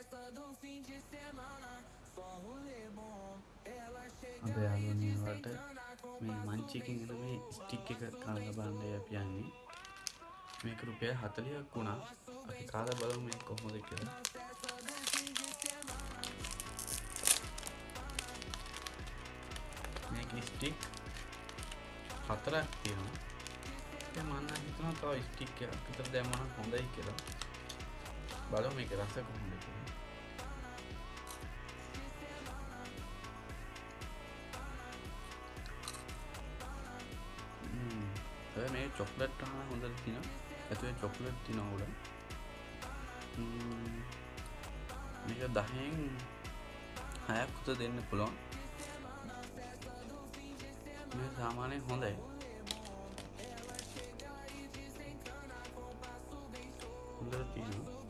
අද යාළුවනේ වට මේ මංචිකින් එන මේ ස්ටික් එක කාලා බලන්න අපි යන්නේ. මේක රුපියල් 40ක් වුණා. අපි කාලා බලමු මේක කොහොමද කියලා. මේක ස්ටික් 4ක් තියෙනවා. ඒ මම හිතනවා තව ස්ටික් එකක් විතර දැම්මම හොඳයි කියලා. බලමු මේක රස කොහොමද කියලා. මේ චොක්ලට් තමයි හොඳට තියෙනවා. ඇතුලේ චොක්ලට් තියෙනවා උඩ. මේක 10න් 6ක් උත දෙන්න පුළුවන්. මේ සාමාන්‍යයෙන් හොඳයි. හොඳට තියෙනවා.